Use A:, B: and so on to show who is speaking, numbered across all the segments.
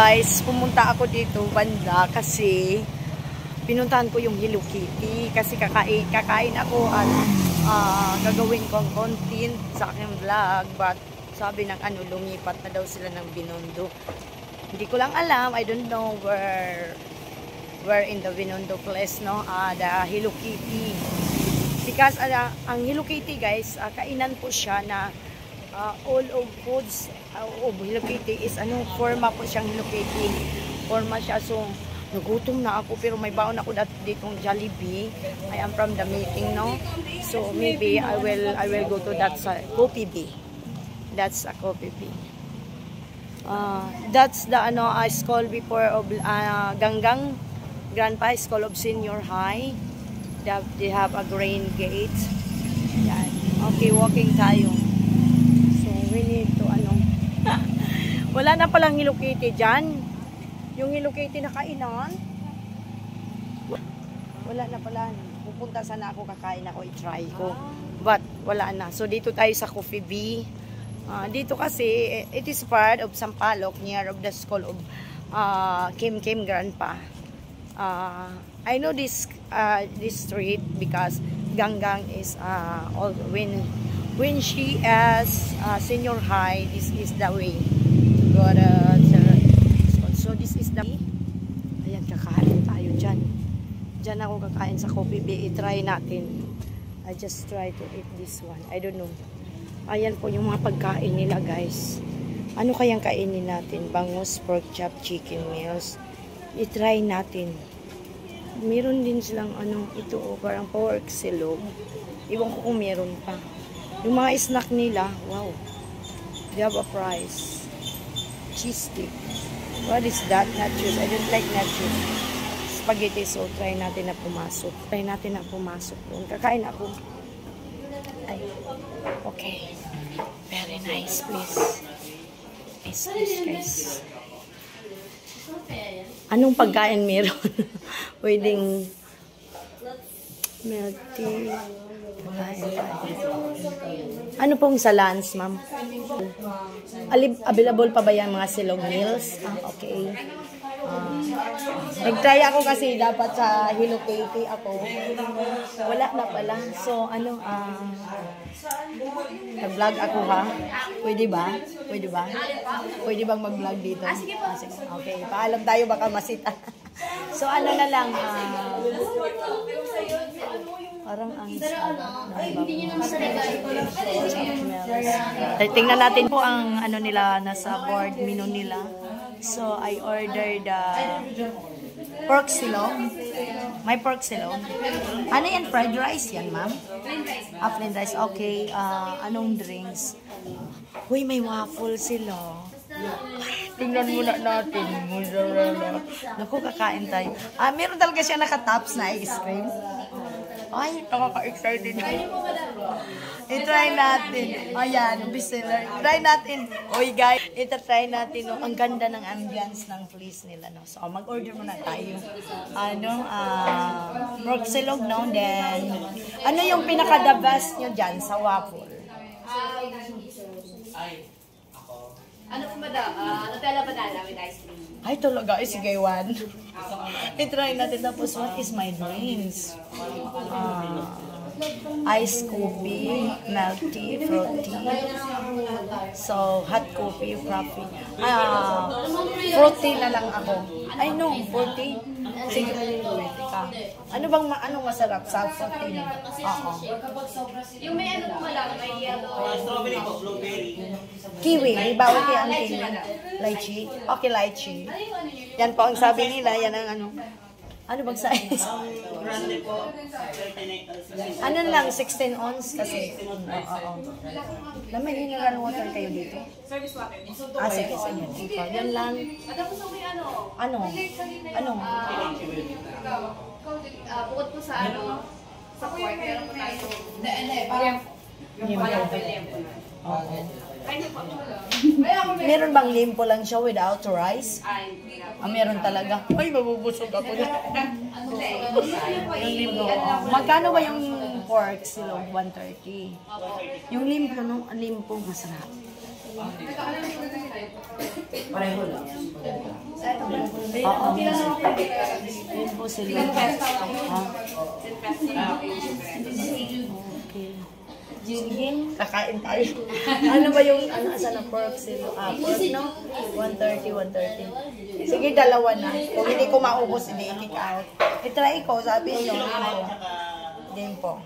A: Guys, pumunta ako dito banda kasi pinuntahan ko yung Hello Kitty kasi kakain ako at gagawin kong content sa aking vlog, but sabi ng lumipat na daw sila ng Binondo. Hindi ko lang alam, I don't know where in the Binondo place, no, the Hello Kitty. Because ang Hello Kitty guys, kainan po siya na all of foods of Hello Kitty is forma po siyang Hello Kitty. Forma siya, so nagutom na ako pero may baon ako ditong Jollibee. I am from the meeting, no, so maybe I will go to that Coffee Bee. That's a Coffee Bee. That's the school before of Ganggang Grandpa School of Senior High. They have a green gate. Yan. Okay, walking tayo. We need to wala na palang Hello Kitty dyan. Yung Hello Kitty na kainan wala na pala. Pupunta sana ako, kakain ako, i-try ko, but wala na. So dito tayo sa Coffee Bee. Dito kasi it is part of Sampaloc, near of the school of Kim Grandpa. I know this street because Ganggang is when she is senior high, this is the way to go to so this is the ayan, kakain tayo dyan ako kakain sa Coffee Bee. I-try natin. I just try to eat this one. I don't know. Ayan po yung mga pagkain nila guys. Ano kayang kainin natin? Bangus, pork chop, chicken meals. I-try natin. Meron din silang ito parang pork silog. Iwan ko kung meron pa. Yung mga snack nila, wow. They have a price. Cheese stick. What is that? Nachos. I don't like nachos. Spaghetti. So, try natin na pumasok. Doon. Kakain ako. Ay. Okay. Very nice, please. Nice, guys. Anong pagkain meron? Pwedeng milk tea. Ano pong sa lunch, ma'am? Available pa ba yan mga silog meals? Okay. Nag-try ako kasi dapat sa Hello Kitty ako. Wala na pala. So, nag-vlog ako ha? Pwede ba? Pwede bang mag-vlog dito? Okay. Paalam tayo, baka masita. So, na lang. Parang ang tingnan natin po ang nila nasa board menu nila. So I ordered pork silog. May pork silog. Ano yan? Fried rice yan, ma'am? Plain rice. Okay. Anong drinks? Uy, may waffle sila. Tingnan muna natin. Naku, kakain tayo. Meron talaga siya naka-tops na ice cream. Ay, nakaka-excited. I-try natin. Ayan, bestseller. Try natin. Oy, guys, ita-try natin. No? Ang ganda ng ambience ng place nila. No? So, mag-order muna tayo. Pork silog, no? Then, ano yung pinaka-the best nyo dyan sa waffle?
B: Ano po madam? Nutella banana with ice cream.
A: Ay, talaga. Sige, one. I-try natin. Tapos, what is my drinks? Ice coffee, milk tea, fruity. So, hot coffee, coffee. Fruity na lang ako. Ay, no, fruity. Sige, ano bang anong masarap sa fruity? Oo.
B: Yung may po madam, may yellow.
C: Strawberry po, blueberry.
A: Kiwi, may bawal kaya ang kiwi. Lychee? Okay, lychee. Yan po ang sabi nila, yan ang ano bang size?
C: Grande po, 39.
A: Ano lang, 16 ounce kasi. Oo. May mineral water kayo dito?
B: Service water.
A: Sige. Dito. Yan lang.
B: Tapos may
A: Ano?
B: bukod po sa sa pork, meron po tayo.
A: Meron bang limpo lang siya without rice? Meron talaga. Ay, mabubusog ako. Yung limpo. Magkano ba yung pork silog? 130. Yung limpo masarap.
C: Pareho lang.
A: Oo. Yun po sila. Okay. Sige, kakain tayo. Ano ba yung, asa na pork sila? Pork, no? 130, 130. Sige, dalawa na. Kung hindi ko maubos, hindi i-kick out. I-try ko, sabi nyo. Game po.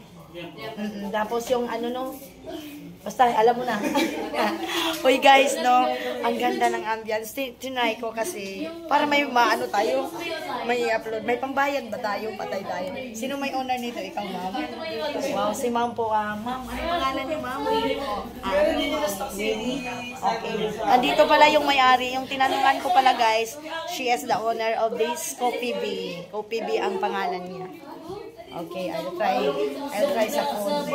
A: Tapos yung no? Basta, alam mo na. Uy guys, no? Ang ganda ng ambience. Tinry ko kasi, para may maano tayo, may upload. May pambayad ba tayo? Patay tayo. Sino may owner nito? Ikaw, ma'am? Wow, si ma'am po. Ma'am, ano pangalan niyo, ma'am? Okay. Andito pala yung may-ari. Yung tinanungan ko pala, guys, she is the owner of this Coffee Bee. Coffee Bee ang pangalan niya. Okay, I'll try sa phone.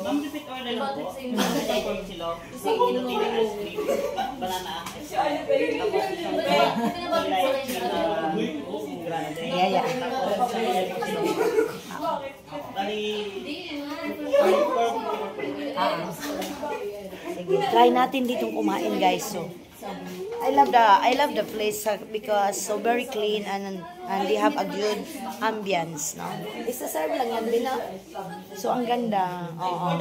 C: Ma'am, repeat order lang po. Pork silog, Filipino ice cream, banana. Tapos isang grande.
A: Yeah.
C: Bali,
A: Sige, try natin ditong kumain, guys. So, I love the place because so very clean and they have a good ambience, no? Isa-serve lang yan, Bina. So, ang ganda. Oo.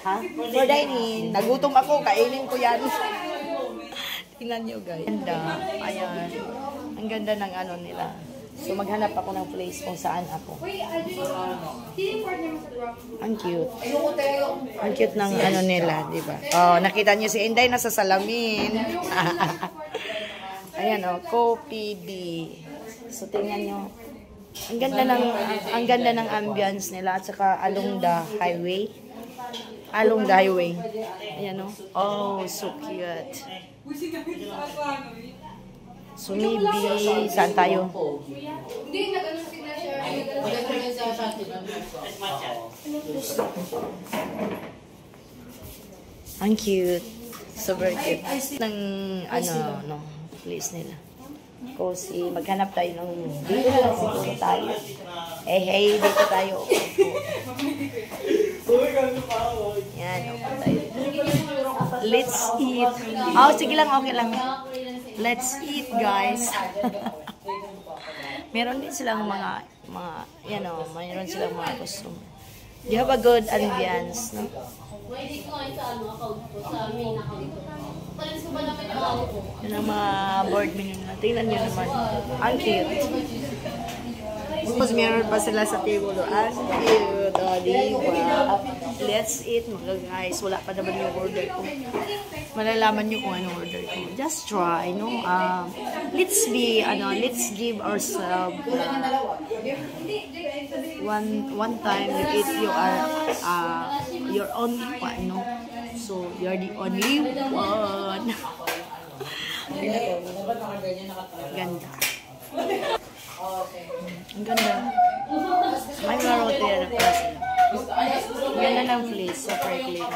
A: Ha? For dining. Nagutom ako, kainin ko yan. Tingnan nyo, guys. Ganda. Ayan. Ang ganda ng nila. So, maghanap ako ng place kung saan ako. Ang cute. Ang cute ng nila, di ba? Oh, nakita niyo si Inday nasa salamin. Ayan, Coffee Bee. So, tingnan niyo. Ang ganda ng ambience nila at saka along the highway. Ayan, oh, so cute. So maybe, saan tayo?
B: Hindi, nag-ano sila siya.
A: Ang cute. Super cute. Ng, place nila. Kasi maghanap tayo ng dito lang siguro tayo. Hey, dito tayo. Yan, tayo. Let's eat. Oh, sige lang, okay lang. Let's eat, guys. Meron din silang mga mayroon silang mga costume. They have a good ambience, no? Yan ang mga board menu na. Tingnan nyo naman. Ang cute. Tapos meron pa sila sa table. Ang cute. O, diba? Let's eat, mga guys. Wala pa naman yung order ko. Malalaman nyo kung anong order ko. Just try, no? Let's give ourselves one time if you are you're only one, no? So, you're the only one. Ganda. Ang ganda. May mga rotera na pala sila. Ganda ng place. Super clean.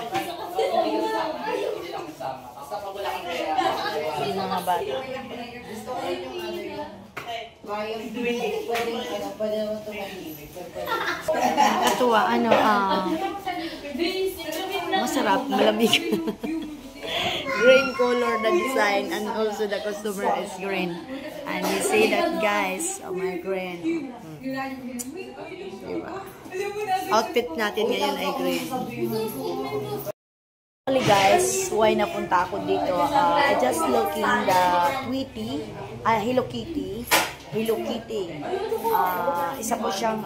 A: Yung mga bata. Ito masarap, malamig. Green color the design and also the customer is green. And you see that, guys, my green. Diba? Outfit natin ngayon ay green. Actually, guys, why napunta ako dito? I just looking the Hello Kitty. Isa po siyang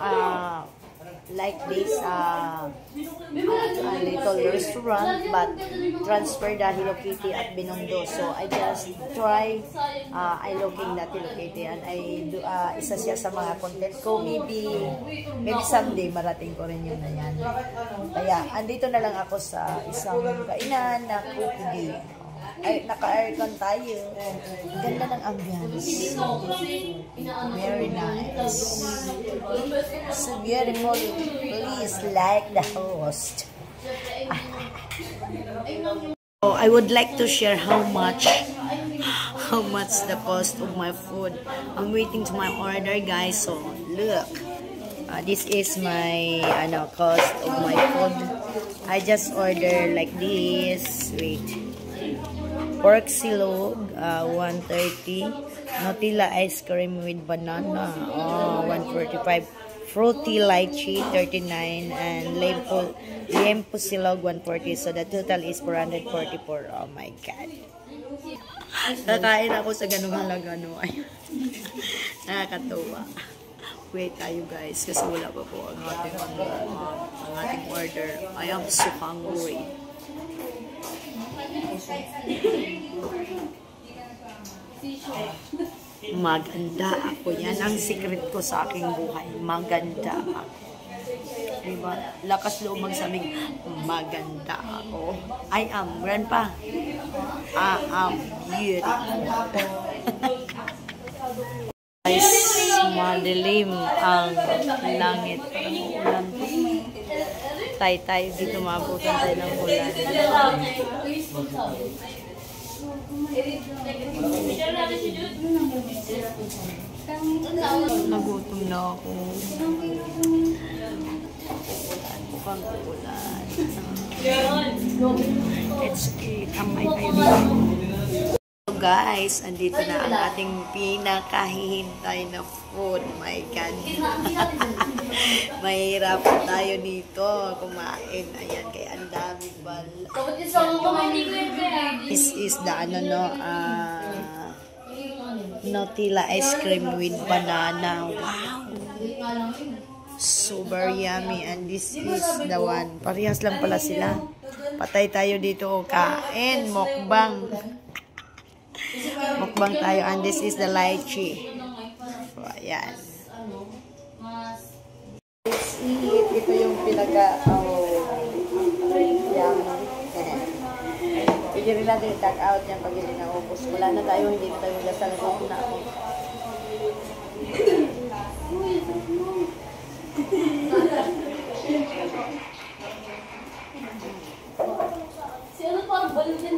A: like this a little restaurant, but transfer the Hello Kitty at Binondo. So I just try I looking that Hello Kitty and I do isa siya sa mga content ko. Maybe someday marating ko rin yun na yan. Kaya andito na lang ako sa isang kainan na Coffee. Ay, naka-aircon tayo. Ganda ng ambience. Very nice. So beautiful. Please like the host. I would like to share how much the cost of my food. I'm waiting to my order, guys. So look. This is my cost of my food. I just ordered like this. Wait. Pork silog, 130. Nutella ice cream with banana, 145. Fruity lychee, 39. And lempo silog, 140. So the total is 444. Oh my God. Kakain ako sa ganung halaga, no? Ayun. Nakakatuwa. Wait tayo guys, kasi wala pa po ang ating order. I am so hungry. Maganda ako. Yan ang secret ko sa aking buhay. Maganda ako. Diba? Lakas loob magsabing, maganda ako. I am. Grandpa. I am beautiful. Guys, madilim ang langit. Ulan. Tay-tay, dito maabutan tayo ng ulan. Nagutom na ako. Mukhang ulan. Let's eat. Amay tayo dito. So guys, andito na ang ating pinakahihintay na food. My God. Mahirap tayo dito kumain. Ayan, kaya ang dami bala. This is the Nutella ice cream with banana. Wow! Super yummy. And this is the one. Parehas lang pala sila. Patay tayo dito. Kain. Mukbang. Mukbang tayo. And this is the lychee. So, ayan. Let's eat. Ito yung yummy. Pwede rin natin i-tag out yan pag hindi naubos. Wala na tayo. Hindi na tayo lasal ko na ako.
B: Si ano parang balo din.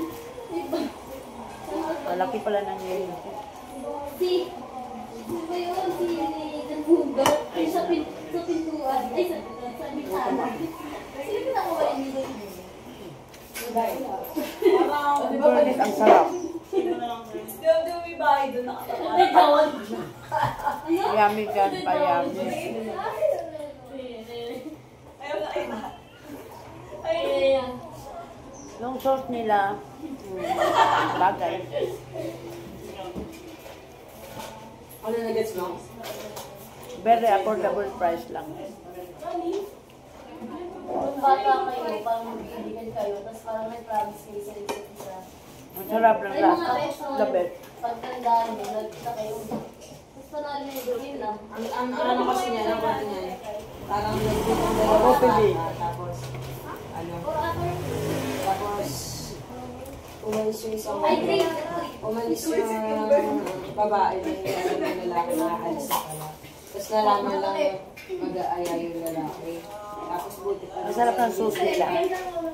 A: Malaki pala ng yun.
B: Si ba yun? Si Danhuga. Ay, sa pintuan. Ay, sa bintana. Sino pinakawa yung nilo?
A: Burnet, ang sarap.
B: May bahay doon na. May tawag.
A: Yummy dyan pa, yummy. Yung sauce nila, bagay.
D: Ano na gets mo?
A: Very affordable price lang.
B: Kung bata kayo, parang mag-ibigan kayo, tapos parang may promise kayo sa isa't isa.
A: Ang sarap ng
B: Ay, mga
A: lasa.
B: beso,
A: The best.
B: pagtandaan nyo, nagkita kayo. Tapos panalo nyo doon lang.
D: Ang ano kasi niya, ang kwento niya, parang nagpitong
A: Coffee.
D: tapos, tapos, umalis yung isang
B: Ay, great.
D: umalis yung babae na yung lalaki na aalis na pala. Tapos nalaman lang mag-aaya yung lalaki. Tapos buti pa.
A: Masarap ng sauce nila.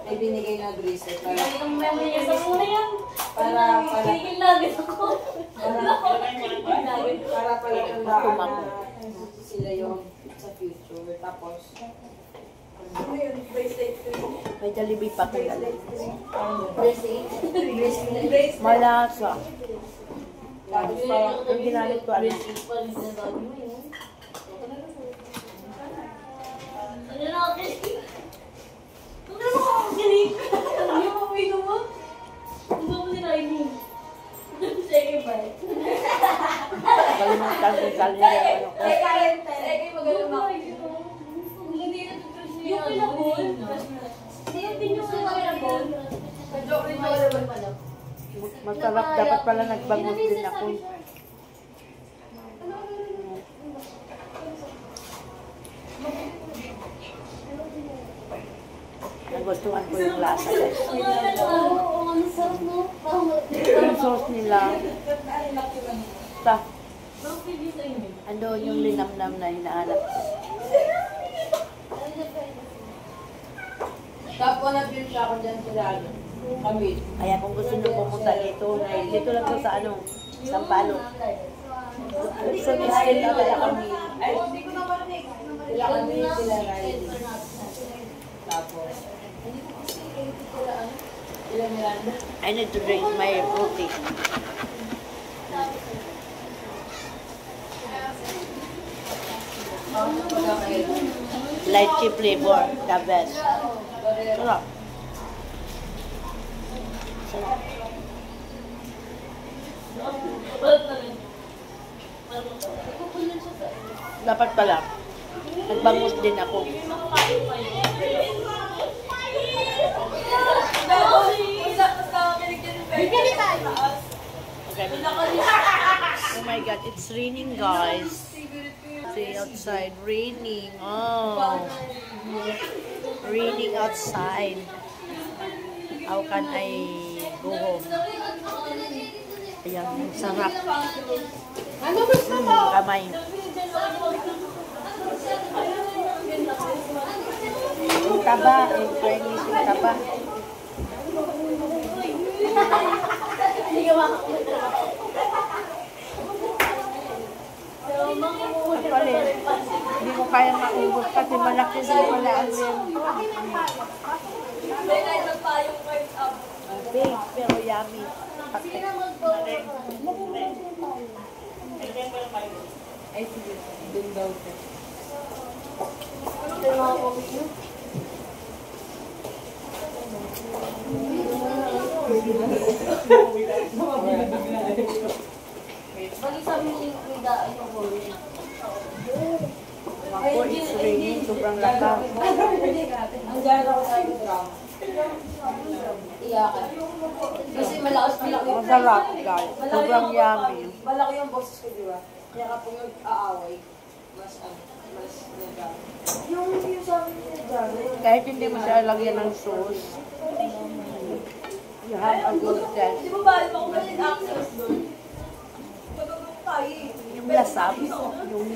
D: May binigay na bracelet para
B: Ang memory niya sa muna yan.
D: para
B: Kikil lagit ako.
D: para pala tandaan na sila yung sa future. Tapos
A: May Jollibee pa kaya.
B: Bracelet.
A: Malasa.
D: tapos parang
A: Yung ginamit ko, ano?
B: Bracelet pa rin sinasabi mo yun. Ano na ako? Ano na ako kinig? Ano yung pamino mo? Ano mo nilainig? Second bite.
A: Kalimutan ko kalya yung ano ko.
B: Yung pinabol. Yung pinabol.
A: Masarap. Dapat pala nagbangot din ako. Nagustuhan ko yung lasa guys.
B: Ang sarap no?
A: Yung sauce nila. Ando yung linamnam na hinahanap ko.
D: tapos na-feel siya ako dyan sila kami.
A: Kaya kung gusto nyo pumunta dito, dito lang po sa ano, Sampaloc. So, ni-stay agad kami.
D: Ay, hindi ko na marinig. Sila kami, sila Riley. Tapos,
A: I need to drink my fruity. Lychee flavor, the best. Sarap. Sarap. Dapat pala, nagbangus din ako. Oh my god, it's raining, guys. See outside, raining. Oh, raining outside. How can I go home? Ayan, sarap. Kamay. Yung taba, yung Chinese yung taba. Actually, hindi ko kaya maubos kasi malaki din pala ang lento. Big, pero yummy.
D: Ay, sige. Dun daw ko.
B: Balik sa amin yung daan yung huli.
A: Ako, it's raining. Sobrang laka.
D: Andiyan ako sa drama. Iyakan. Kasi malaki.
A: Masarap, guys. Sobrang yummy.
D: Malaki yung boses ko, di ba? Kaya kapag nag-aaway, mas nagdami. Yung sabi niya dyan.
A: Kahit hindi mo siya lagyan ng sauce, you have a good test.
B: Di ba balik ako kasi access doon? Pagkakot tayo eh.
A: Yung lasap, yung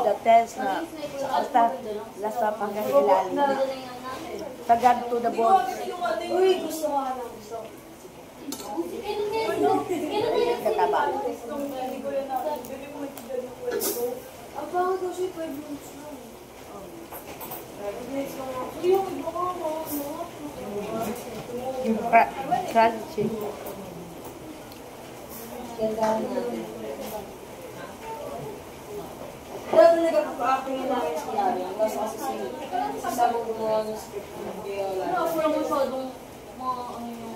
A: the test na basta lasap hanggang ilalim. Sagad to the bone.
B: Uy, gusto ko na. Gusto.
A: Kataba.
B: Ang pangat daw siya 5 minutes lang. Yung iba ko
A: Yung crunchy.
D: Gandaan natin. Dati nagkakapa-acting na namin sa Yari. Ang nasa kasi sasama gumawa ng script ng Viola.
B: Ako lang masyadong mga ano yung...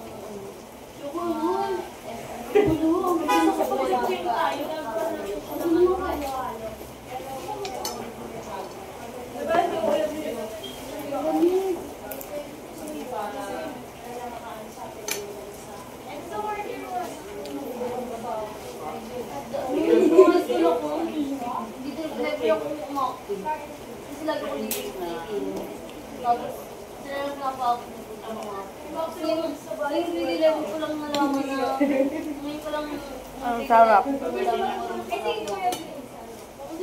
B: Ako naman. Ako naman. Nakapag-sing tayo. Ano mo kayo? Diba? Hindi ako umakti. Kasi lagi ko dito tapos, sila lang napapagod kasi yung really level ko lang nalaman na ngayon ko lang
A: Ang sarap.
B: kasi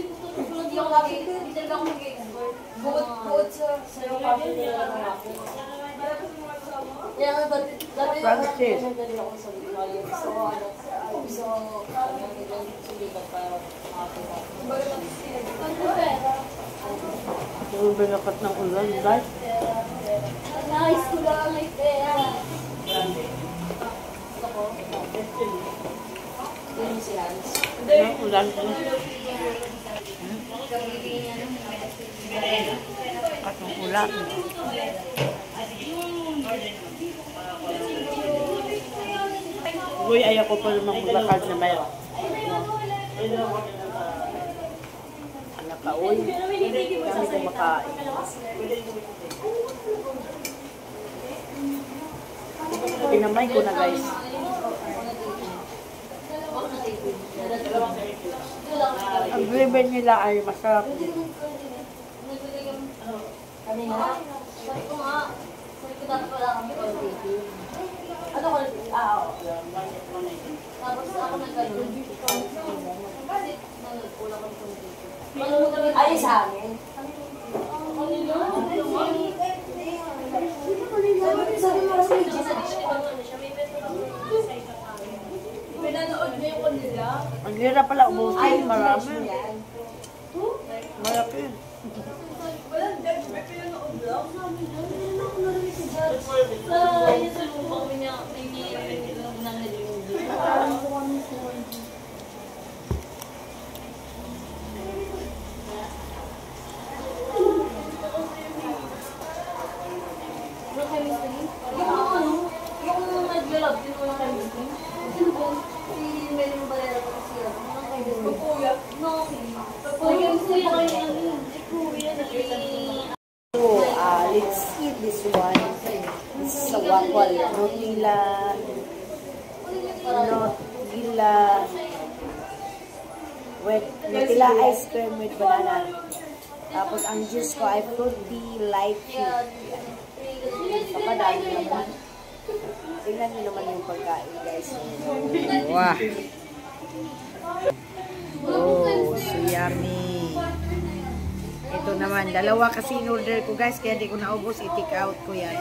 B: gusto ko lang di ako lagi hindi talaga ako mag-export
D: Bukod sa sayo kami nila ng ako.
B: kaya nga dati
A: Francis.
D: Nagdali ako sa Viola. Gusto ko nagdali sulikat para makakita.
A: Yung binakat ng ulan, guys.
B: nice ko lang may pera
D: Yun si Hans.
A: Yung ulan. At ng ulan. Uy, ayaw ko pa naman maglakad na mayroon. Anak ka, uy. Kami kumakain. Pinamay ko na, guys. Ang ribbon nila ay masarap.
D: Kami nga.
B: sabi ko nga sabi ko dapat wala kami quality
D: Ano ko?
B: tapos ako nagkaroon kasi nagkulang kami quality
D: Ay, sa amin. Sabi mo kasi
B: pinanood niya yung kanila.
A: Ang hirap pala ubusin, marami. Malaki.
B: Walang judge, may pinanood lang. Sabi niya, hindi na ako narinig si judge. Sa lubang niya, may yung nag-love din mo ng chemistry. Sino ba? Si Melin Barrera pa kasi yan. Kuya. No. Kuya kayo kuya
A: So, let's eat this one. This is a waffle. Nutella ice cream with banana. Tapos, ang juice ko ay fruity lychee. Papadami naman. Tingnan nyo naman yung pagkain, guys. Wow! Oh, so yummy! Ito naman, dalawa kasi in-order ko, guys, kaya di ko naubos, i-take out ko yan.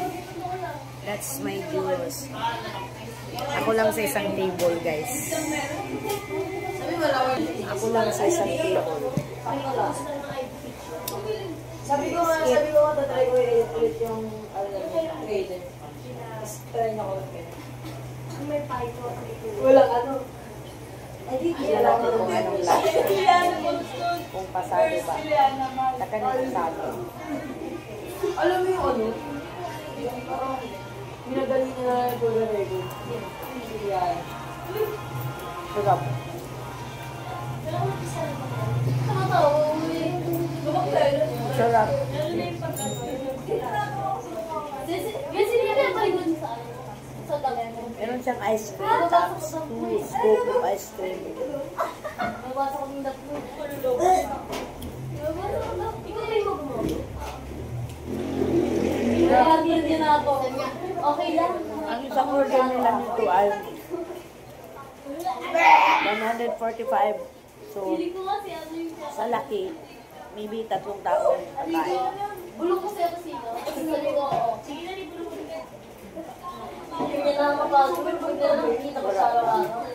A: That's my juice. Ako lang sa isang table, guys. Ako lang sa isang table.
D: Sabi ko nga, tatry ko ulit yung created. Try na ko ulit.
B: may paito.
D: Walang ano.
A: Alam mo kung anong lasa. Kung pasado ba. Saka na pasado.
D: Alam mo yung ano? Yung parang ginagaling na Golden. Yan.
A: Sarap. Sarap. Meron siyang ice cream tops. 2 scoop of ice cream.
B: Okay lang.
A: Ang isang order nila nito ay 145. So, sa laki, maybe 3 taong kakain.
B: Bulok kasi ako sila. Sige na, bulok ko. Hindi na mapagod. Hindi na nakikita ko sa araw-araw.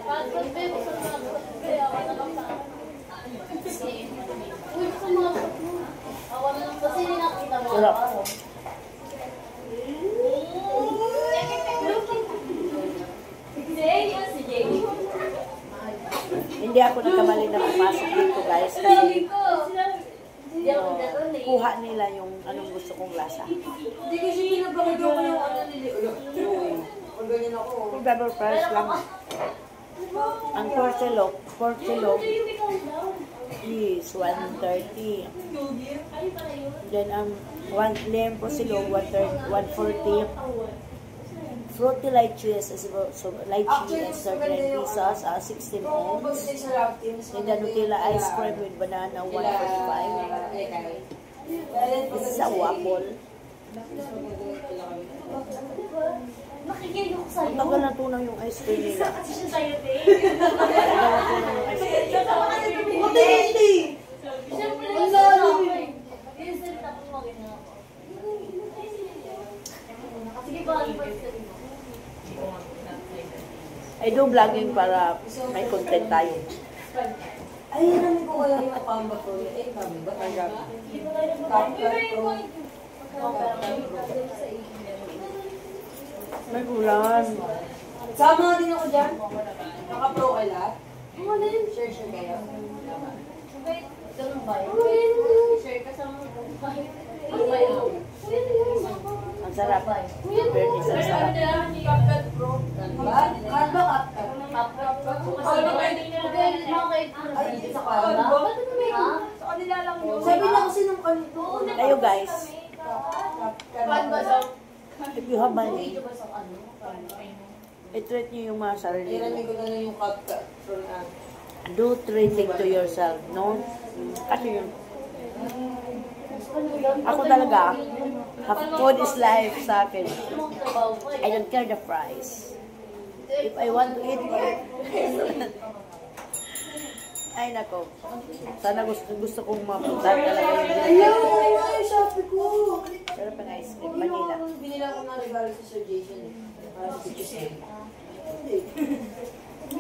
B: Pagod ba yung gusto mo? Awa na lang sa akin. Uy, gusto mo? Awa na lang. Kasi hindi nakikita mo.
A: Sarap.
B: Si Jay.
A: Hindi ako nagkamali na pumasok dito, guys, kasi kuha nila yung anong gusto kong lasa.
D: Hindi ko siya pinapakagaw ko yung ano nila. Pag ganyan ako.
A: Double price lang. Ang pork silog is 130. Then ang lempo silog 140. Fruity lychee is lychee is 39 pesos, 16 ounce. And the Nutella ice cream with banana 145. This is a waffle.
B: Nakikinig ako sa'yo.
A: Ang tagal na tunang yung ice cream nila.
B: Kasi siya sa'yo, Tay.
A: Tagal na tunang yung ice cream.
D: Hindi!
B: Siyempre, nasa ako eh. Pinasarita ko mag-ina ako. Sige ba, ano ba yung sarili mo?
A: I do vlogging para may content tayo.
D: Ay, namin ko kaya yung pamba ko. Eh, mami, ba kaya?
A: May ulan.
D: Sama din ako dyan. Naka-pro ka lahat.
B: Ano yun?
D: Share kayo.
B: Wait, ganun ba yun? Share ka sa mga bahay. Ano ba yun?
A: Ang sarap. Bernice, ang sarap.
D: Sabi na kasi ng kanito.
A: Kayo guys, if you have money, i-treat nyo yung mga sarili mo.
D: Tinamig ko na yung cup from
A: Do treating to yourself, no? Kasi yun. Ako talaga, food is life sa akin. I don't care the price. If I want to eat, ay nako. Sana gusto kong mapunta talaga yung
D: ayaw! Ay, Shopee ko!
A: sarap ng ice cream, Manila.
D: Binila ko na regalo sa Sir Jason. Para sa Jason.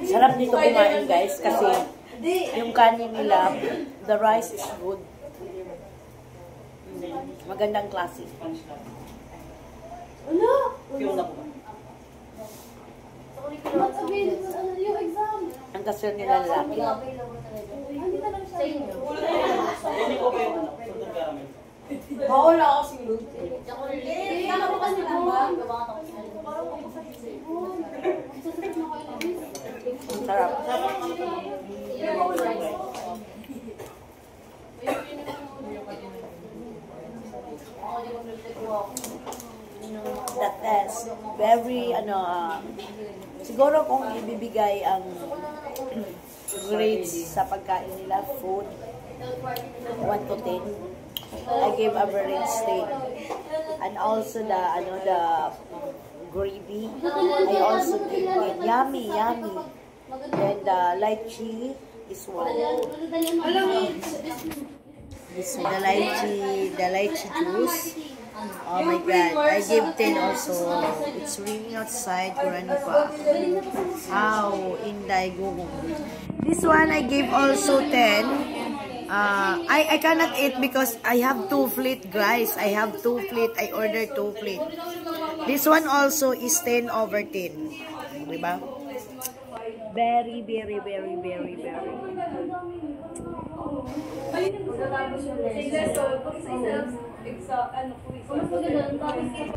A: Sarap dito kumain guys kasi yung kanin nila, the rice is good. Magandang klase.
C: Spanish class.
B: Ano?
C: Yung na po ba?
B: Yung exam.
A: Ang kasyon nila lalaki.
B: Hindi talaga sa inyo.
C: Hindi ko pa yung ano, Sultan Caramel.
D: Wala kasing load.
B: Kaya mo kasi po.
A: Ang sarap. That is very, siguro kung ibibigay ang grades sa pagkain nila, food, 1 to 10, I gave average 10. And also the gravy, I also gave 10. Yummy, yummy. Then the lychee is 1. This the lychee juice. Oh my god, I gave 10 also. It's raining outside. Kung ano pa. How? Inday gugong. This one I gave also 10. I cannot eat because I have 2 plate, guys. I have 2 plate. I ordered 2 plate. This one also is 10 over 10. Diba? Very, very, very, very, very.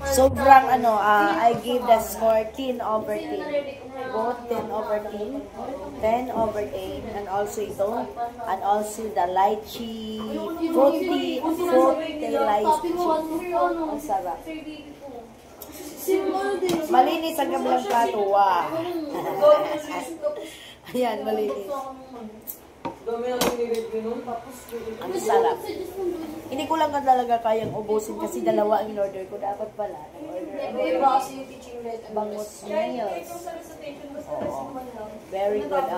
A: Sobrang I give the score 10 over 10. Both 10 over 10, 10 over 10, and also ito, and also the lychee, fruity lychee. Ang sarap. Malinis ang kabilang plato, wow. Ayan, malinis.
D: Dami na nilireview nun, tapos
A: Ang sarap. Hindi ko lang talaga kayang ubusin kasi dalawa ang in-order ko. Dapat pala.
D: iba kasi yung teaching rate.
A: Bangus meals. Oo. Very good.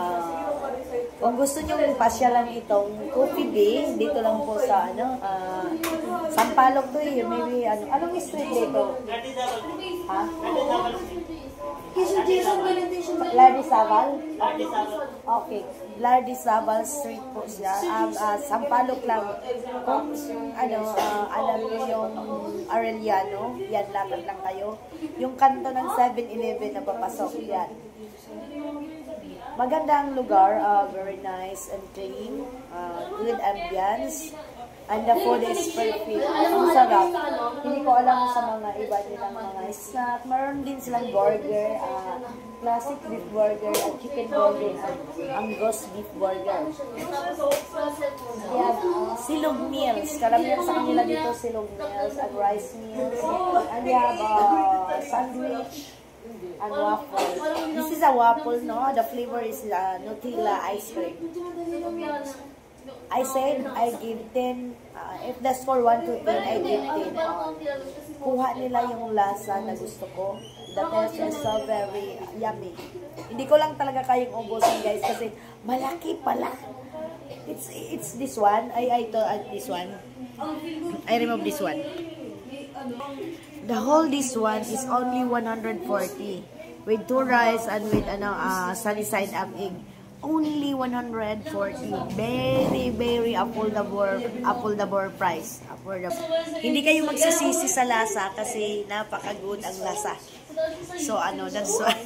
A: Kung gusto nyo pasyalan itong Coffee Bay, dito lang po sa Sampaloc to eh. Maybe anong street dito? Ha? Lardizabal? Okay. Lardizabal Street po siya. Sampaloc lang. Kung alam niyo yung Arellano, yan, lakad lang kayo. Yung kanto ng 7-Eleven na papasok, yan. Maganda ang lugar, very nice and clean, good ambience, and the food is perfect. Ang sarap. Hindi ko alam sa mga iba nilang mga snack. Meron din silang burger, classic beef burger at chicken burger, ang ghost beef burger. Yeah, silog meals. Karamihan sa kanila dito silog meals and rice meals. And we have sandwich and waffle. This is a waffle, no? The flavor is Nutella ice cream. I said I give 10. If the score 1 to 10, I give 10. Kuha nila yung lasa na gusto ko. The taste is so very yummy. Hindi ko lang talaga kayang ubusin, guys, kasi malaki pala. It's this one. I thought this one. I remove this one. The whole this one is only 140 with 2 rice and with sunny side up egg. Only 140. Very, very affordable price. Affordable. Hindi kayo magsisisi sa lasa kasi napaka-good ang lasa. So, that's why.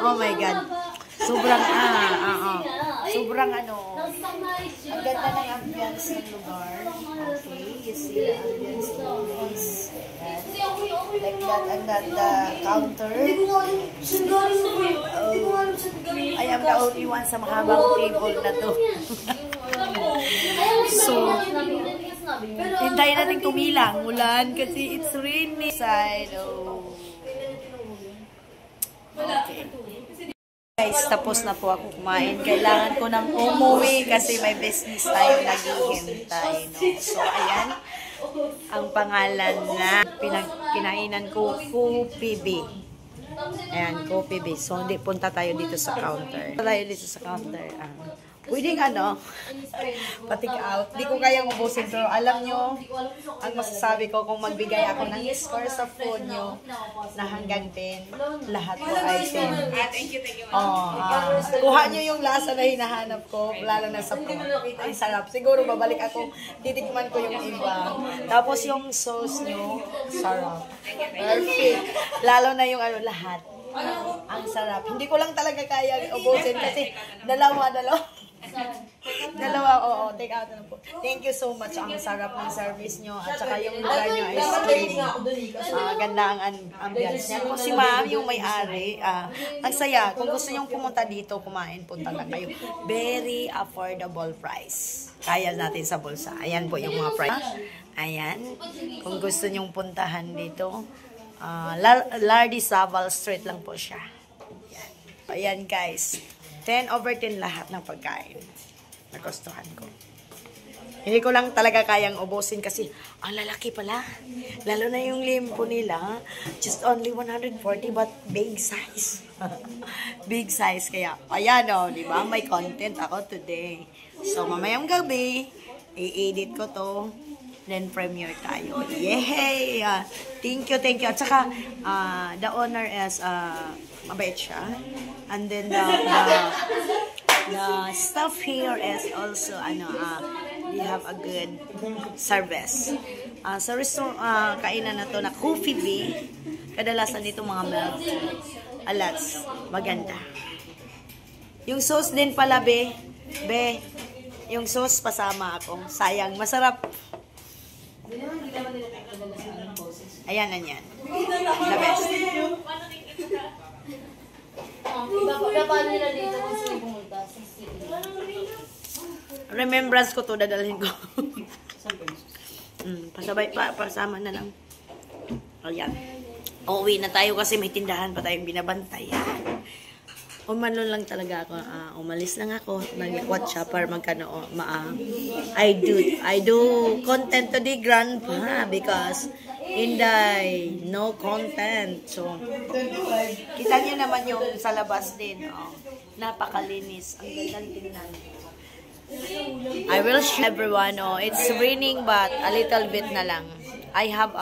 A: Oh my God. Sobrang, sobrang ang ganda ng ambience ng lugar. Okay, you see the ambience ng place. Like that, and that the counter. I am the only one sa mahabang table na to. So, hintayin natin tumilang ulan kasi it's raining side. Okay. Guys, tapos na po ako kumain. Kailangan ko nang umuwi kasi may business tayo naghihintay. No? So, ayan. Ang pangalan na kinainan ko, Coffee Bay. Ayan, Coffee Bay. So, punta tayo dito sa counter. Punta tayo dito sa counter. Pwedeng ano, patik out. Di ko kayang ubusin, pero alam nyo, ang masasabi ko kung magbigay ako ng score sa food nyo na hanggang 10, lahat po ay 10. Kuha nyo yung lasa na hinahanap ko, lalo na sa food. Ay, sarap. Siguro babalik ako, titikman ko yung iba. Tapos yung sauce nyo, sarap. Perfect. Lalo na yung ano, lahat. Ang sarap. Hindi ko lang talaga kaya ubusin kasi dalawa. Oo, take out na po. Thank you so much. Ang sarap ng service nyo at saka yung lugar nyo ay clean. Ganda ang ambience niya. Kung si ma'am, yung may-ari, ang saya. Kung gusto nyo pumunta dito, kumain, punta lang kayo. Very affordable price. Kaya natin sa bulsa. Ayan po yung mga price. Ayan. Kung gusto nyo puntahan dito, Lardy Saval Street lang po siya. Ayan guys. 10/10 lahat ng pagkain. Nagustuhan ko. Hindi ko lang talaga kayang ubusin kasi ang lalaki pala. Lalo na yung limpo nila. Just only 140 but big size. Big size. Kaya, ayan o, di ba? May content ako today. So, mamayang gabi, i-edit ko to. Then, premiere tayo. Yay! Thank you. At saka, the owner is, mabait siya. And then, the staff here is also, they have a good service. Sa restaurant, kainan na to na Coffee Bee, kadalasan dito mga milk alats. Maganda. Yung sauce din pala, be, yung sauce pasama ako. Sayang, masarap. Ayan na yan. The best.
B: Paano nila dito kung sila pumunta?
A: Remembrance ko to, dadalhin ko. Pasabay pa, pasama na lang. Ayan. Uuwi na tayo kasi may tindahan pa tayong binabantayan. Umano lang talaga ako, umalis lang ako, nag-watch siya para magkano, I do content today, grandpa, because Inday, no content. So, kita niyo naman yung sa labas din, napakalinis, ang gandang tingnan. I will show everyone, it's raining but a little bit na lang. I have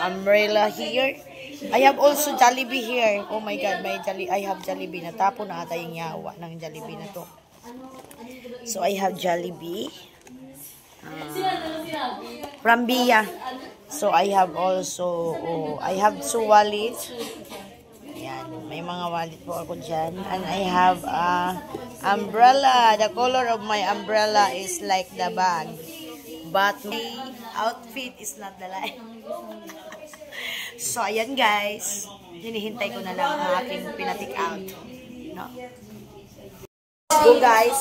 A: umbrella here. I have also Jollibee here. Oh my God, I have Jollibee. Natapon na ata yung yawa ng Jollibee na to. So, I have Jollibee. From Bia. So, I have also, I have 2 wallets. Ayan, may mga wallet po ako dyan. And I have umbrella. The color of my umbrella is like the bag. But my outfit is not the like. So, ayan guys. Hinihintay ko na lang ang aking pinatik out. No? Let's go guys.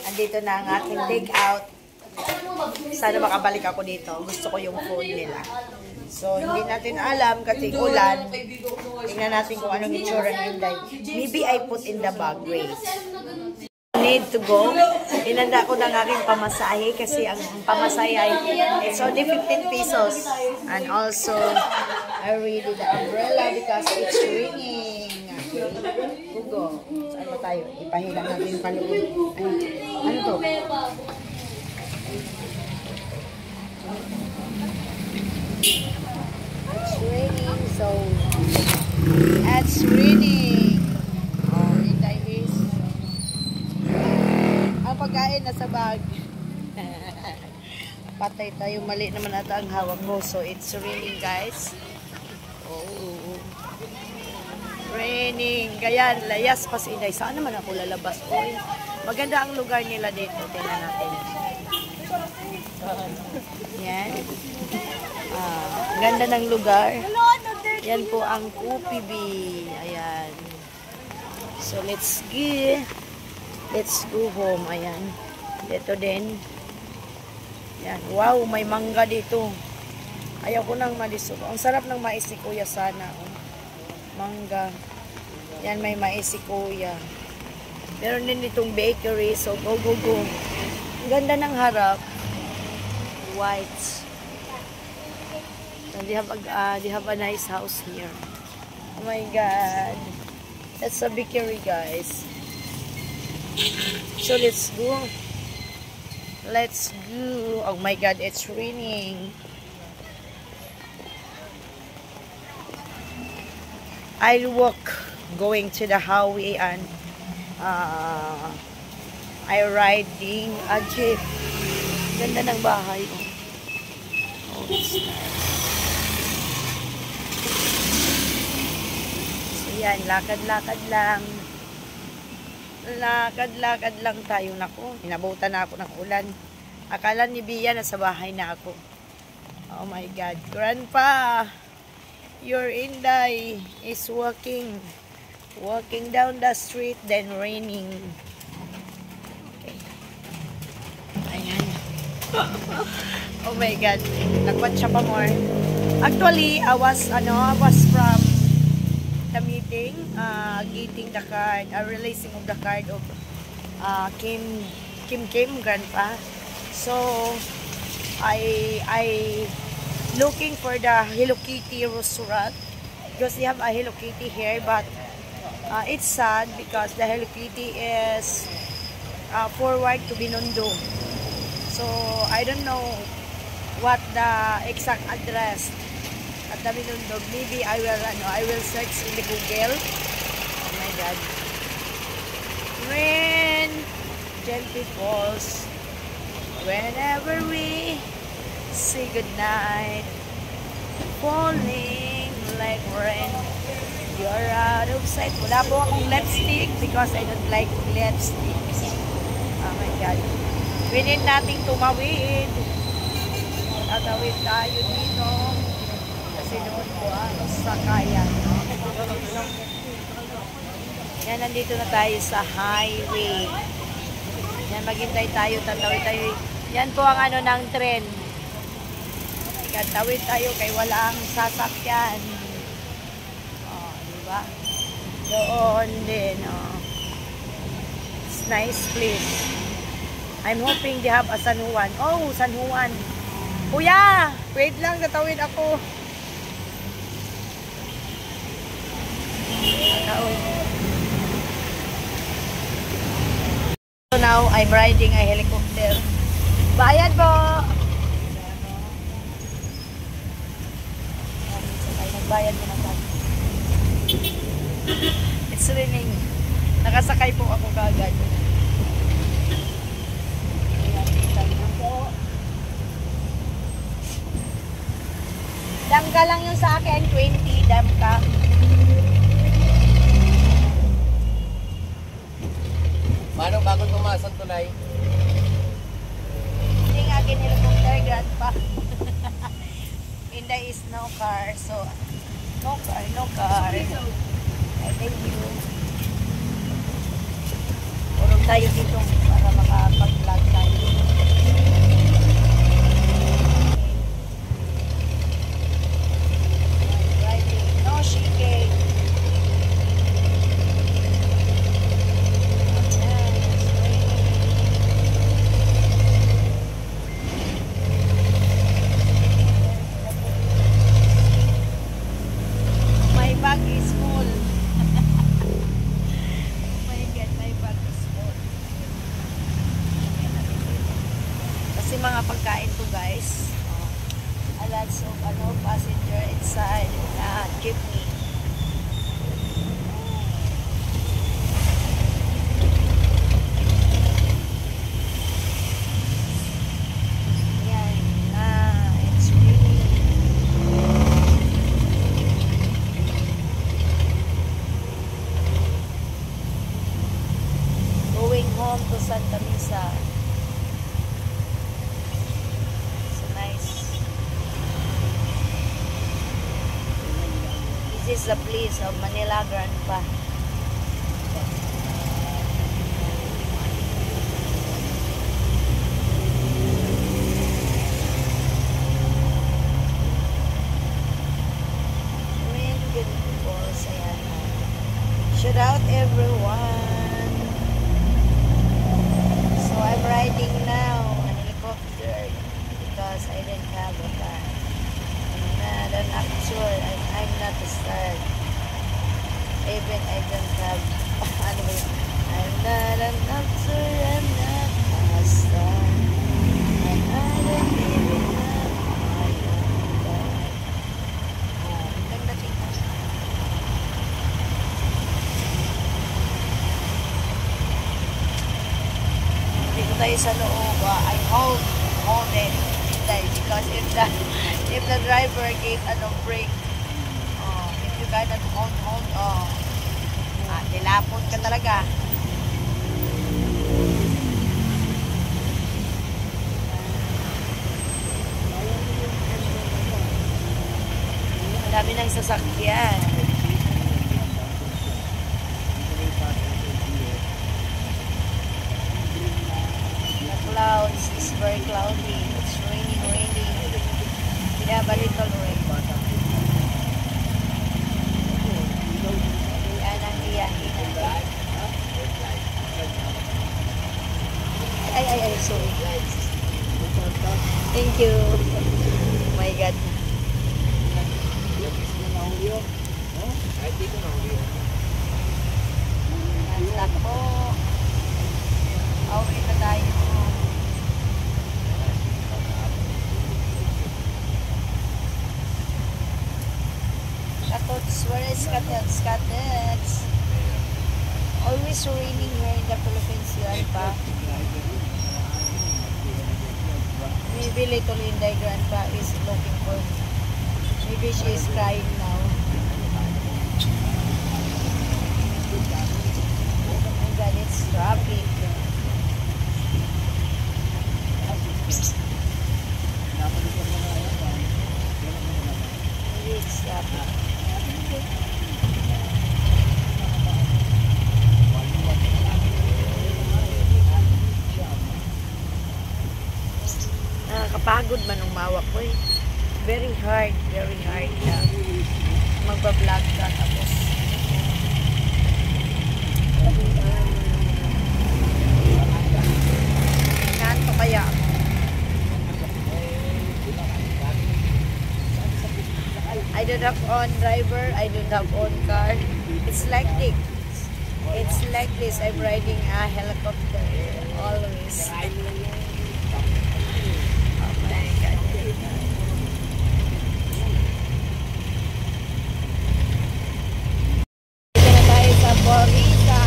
A: Andito na ang aking take out. Sana makabalik ako dito. Gusto ko yung food nila. So, hindi natin alam kasi ulan. Tingnan natin kung anong itsura ng Inday. Maybe I put in the bag. Wait. Need to go. Inanda ko ng aking pamasahe kasi ang pamasahe ay it's only 15 pesos. And also, I read the umbrella because it's raining. Okay. Go. Saan ba tayo? Ipahilang natin paloob. Ano to? It's raining, so it's raining. Pagkain nasa bag. Patay tayo, mali naman ata ang hawak ko. So it's raining guys. Oh. Raining. Kaya layas pa si Inday. Saan naman ako lalabas? Maganda ang lugar nila dito. Tingnan natin. Yan. Ganda ng lugar. Yan po ang Coffee Bee. Ayan. So let's go home. Ayan. Dito din. Ayan. Wow, may mangga dito. Ayaw ko nang malisok. Ang sarap ng mais si Kuya sana. Mangga. Yan, may mais si Kuya. Meron din ditong bakery. So, go. Ang ganda ng harap. White. So, they have a nice house here. Oh my God. That's a bakery, guys. So let's go. Let's go. Oh my God, it's raining. I'll walk going to the highway and I riding a jeep. Ganda ng bahay. Oh, it's nice. So yan, lakad-lakad lang. Lakad-lakad lang tayo. Naku, inabutan na ako ng ulan. Akala ni Bia na sa bahay na ako. Oh my God. Grandpa, your Inday is walking down the street, then raining. Okay. Ayan. Oh my God. Nagwat siya pa more. Actually, I was from the meeting, getting the card, releasing of the card of Kim Grandpa. So I looking for the Hello Kitty restaurant because they have a Hello Kitty here, but it's sad because the Hello Kitty is forward to Binondo. So I don't know what the exact address at the Binondo. Maybe I will search in the Google. Oh my God. Rain gently falls whenever we say goodnight. Falling like rain. You're out of sight. Wala po akong lipstick because I don't like lipstick. Oh my God. We need nating tumawid. Tatawid tayo dito. Kasi doon po ang sakayan. Yan, nandito na tayo sa highway. Yan, maghintay tayo, tatawid tayo. Yan po ang ano ng tren. Tawid tayo kay walang sasakyan. Oh, diba? Doon din, oh. It's nice place. I'm hoping they have a San Juan. Oh, San Juan. Kuya, wait lang, tatawid ako. So now, I'm riding a helicopter. Bayad po! Nagbayad mo na tayo. It's raining. Nakasakay po ako kagad. Damka lang yung sa akin, 20, damka.
C: Paano bago tumasan tulay?
A: Hindi nga helicopter, Grandpa. Inday is no car, so no car. I thank you. Urong tayo dito para makapag-vlog tayo. No shake. My bag is full. Oh my God, my bag is full. Kasi mga pagkain to, guys. A lots of passenger inside jeepney. Yan. It's really going home to Santa Misa. So nice. This is the place of Manila Grandpa. Rain good falls. Ayan. Shout out everyone. So I'm riding now an helicopter because I didn't have a car. And I'm not sure. I'm not a star. Even I don't have I'm not an actor, I'm not a star. I'm not a living up my own life. Oh, ang ganda dito. Dito tayo sa loob. I hold it. Because if the driver gave break, if you cannot hold, nilapot ka talaga. Dami ng sasakyan. The clouds is very cloudy. It's raining. We have a little rain. Yan ang iyahin. Ay, sorry. Thank you. Oh my God. Nandang po. Pauwi na tayo. Katots, where is Katots? Katots. Always raining here in the Philippines, yan pa. Maybe little Inday grandpa is looking for me. Maybe she is crying now. Oh my God, it's traffic. Maybe it's traffic. Nakakapagod man ang mawak ko eh. Very hard na magbablog ka tapos kanto kaya ako. I don't have own driver, I don't have own car. It's like this. I'm riding a helicopter always. Oh my God. Dito na tayo sa Borita.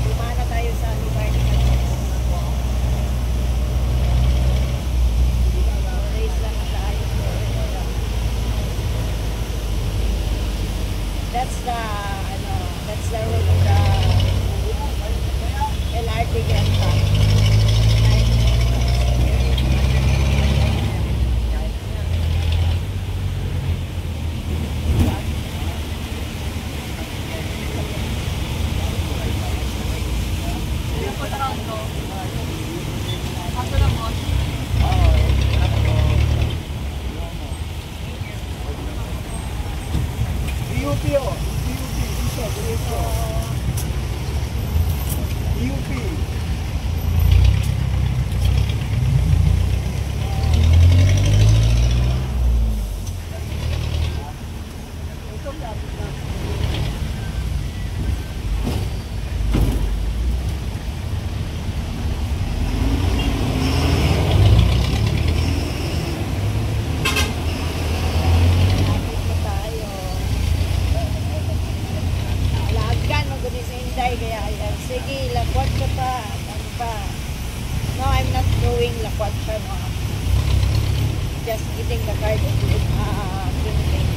A: Dumana tayo sa lugar ni That's the road of the LRT Grandpa. Kaya ayan, sige, lakwat ka pa. Ano pa? No, I'm not doing lakwat siya, no. Just getting the card of printing.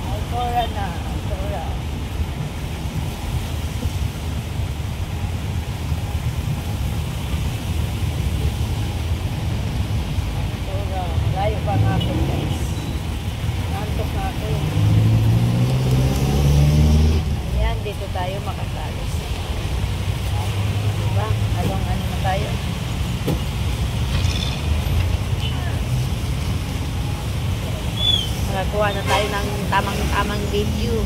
A: Alcora na. Layo pa nga ako, guys. Nantok na ako. Ayan, dito tayo makatalis. Diba? Ano na tayo? Nakakuha na tayo ng tamang video.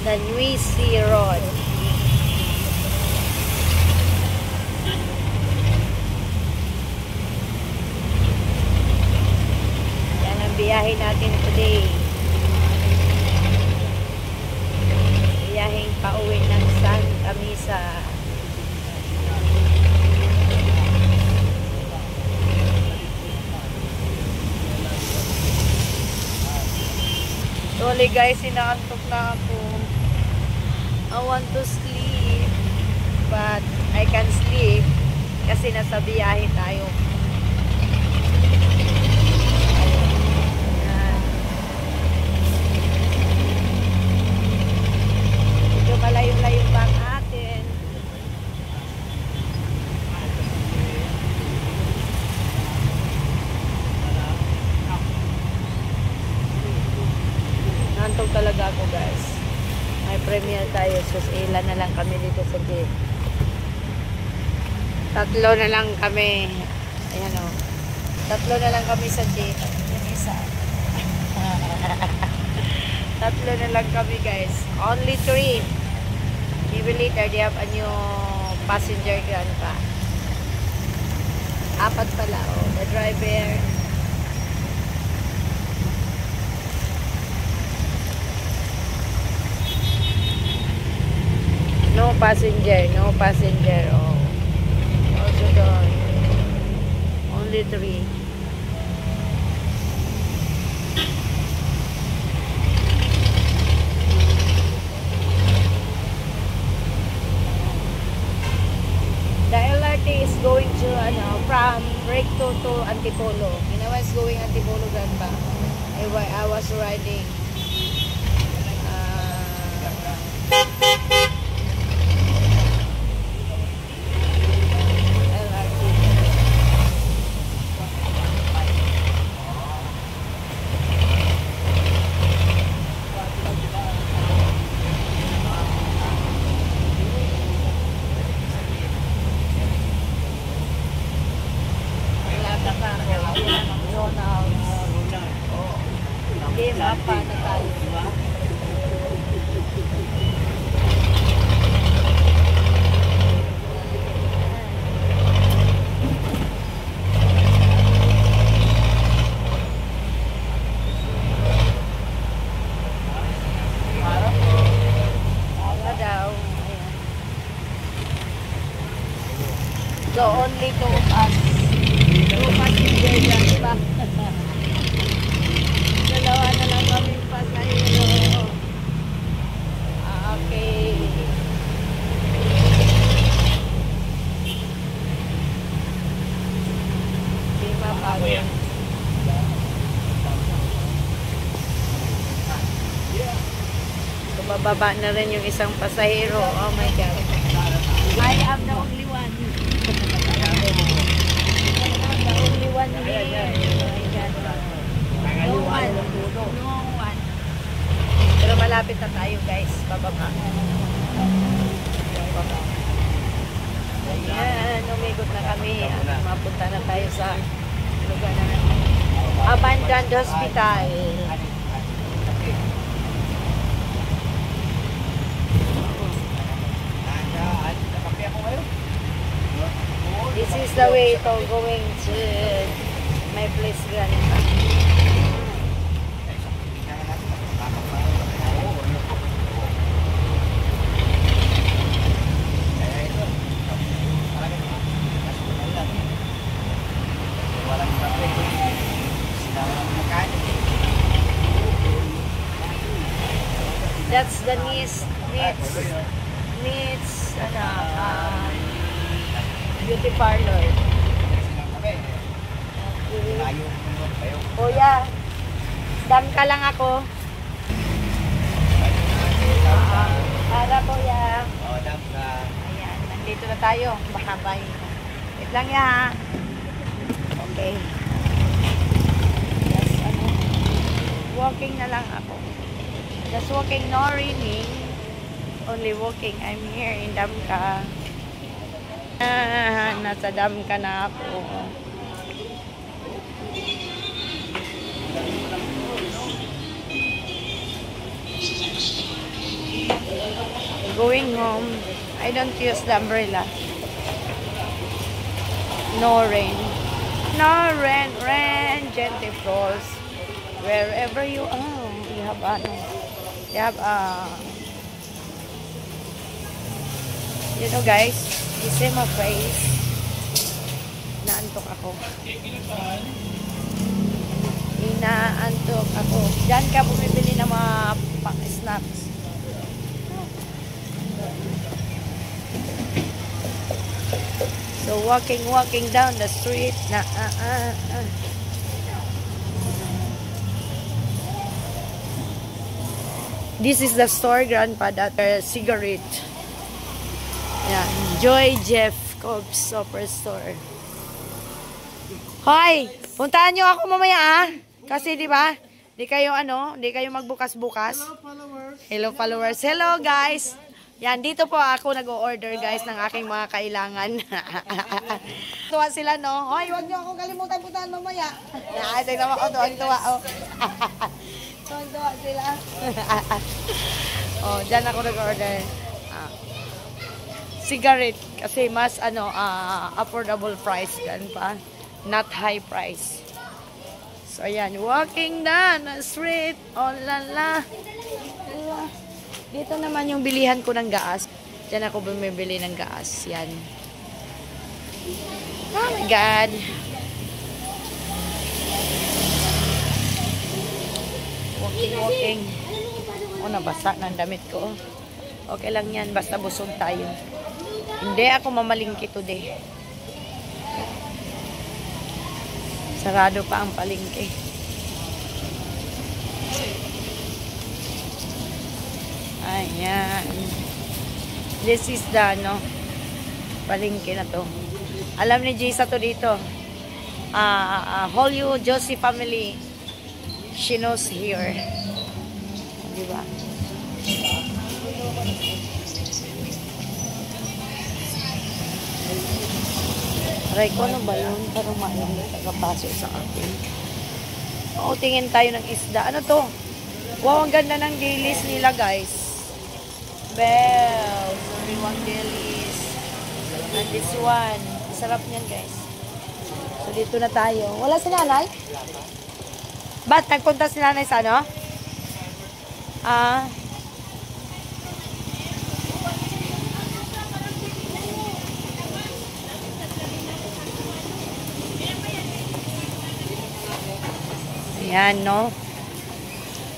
A: San Luisi Road. Yan ang biyahe natin today. Biyaheng pauwi ng Santa Misa. Sorry guys, inaantok na ako. I want to sleep, but I can sleep kasi nasa biyahe tayo. Medyo malayo-layo pa ang atin. Nantog talaga ako guys. May premiere tayo. So ilan na lang kami dito sa gate. 3 na lang kami. Ayan o. 3 na lang kami sa gate. Yung isa. 3 na lang kami guys. Only 3. Maybe later they have a new passenger grand pa. 4 pala o. The driver. No passenger, oh. Also doon. Only 3. The LRT is going to, from Recto to Antipolo. You know, it's going Antipolo Grandpa. I was riding. Mapa na tayo. Wala daw. Ayan. So only 2 of us. 2 passengers lang ba? Dalawa na lang kami pasahero. Okay. Di mapagod. So, bababa na rin yung isang pasahero. Oh my God. I am the only one. The only one here. Oh my God. No one. Pero malapit na tayo guys. Bababa. Ayan, umikot na kami. Mapunta na tayo sa lugar na abandoned hospital. This is the way to going to my place, Grandpa. That's the needs beauty parlor. Kuya, dam ka lang ako. Para kuya.
C: Dam ka.
A: Ayan, nandito na tayo. Mahabay. Wait lang ya. Okay. Just, walking na lang ako. Just walking, no raining. Only walking. I'm here in Damka. Nasa Damka na ako. Going home. I don't use the umbrella. No rain. No rain. Rain gently falls. Wherever you are. You have you know guys, you see my face. Naantok ako. Inaantok ako. Diyan ka bumibili ng mga pang-snacks. So walking down the street na This is the store, Grandpa, that cigarette. Yeah, Joy Jeff Cobb Superstore. Hoy, puntahan nyo ako mamaya ah. Kasi di ba? Di kayo magbukas-bukas. Hello followers. Hello guys. Yan, dito po ako nag-o-order guys ng aking mga kailangan. Tuwa sila no. Hoy, wag niyo akong kalimutan puntahan mamaya. Ay, tingnan mo ako tuwa. Oh. Tuwa sila. Oh, diyan ako nag-order. Cigarette kasi mas affordable price gan pa. Not high price. So ayan, walking down the street. Oh la la. Dito naman yung bilihan ko ng gas. Diyan ako bumibili ng gas. Yan. Oh my God. Walking. Oh, nabasa ng damit ko. Okay lang yan. Basta busog tayo. Hindi ako mamalingki today. Sarado pa ang palengke. Ayan. This is the palengke na to. Alam ni Jisa to dito. Hollywood Josie family. She knows here. Diba? Aray ko, ano ba yun? Parang nakapasok sa akin. O, tingin tayo ng isda. Ano to? Wow, ang ganda ng dilis nila, guys. Bells. Everyone dilis. And this one. Sarap niyan, guys. So, dito na tayo. Wala si nanay? Ba't? Nagpunta si nanay sa ano? Ayan, no?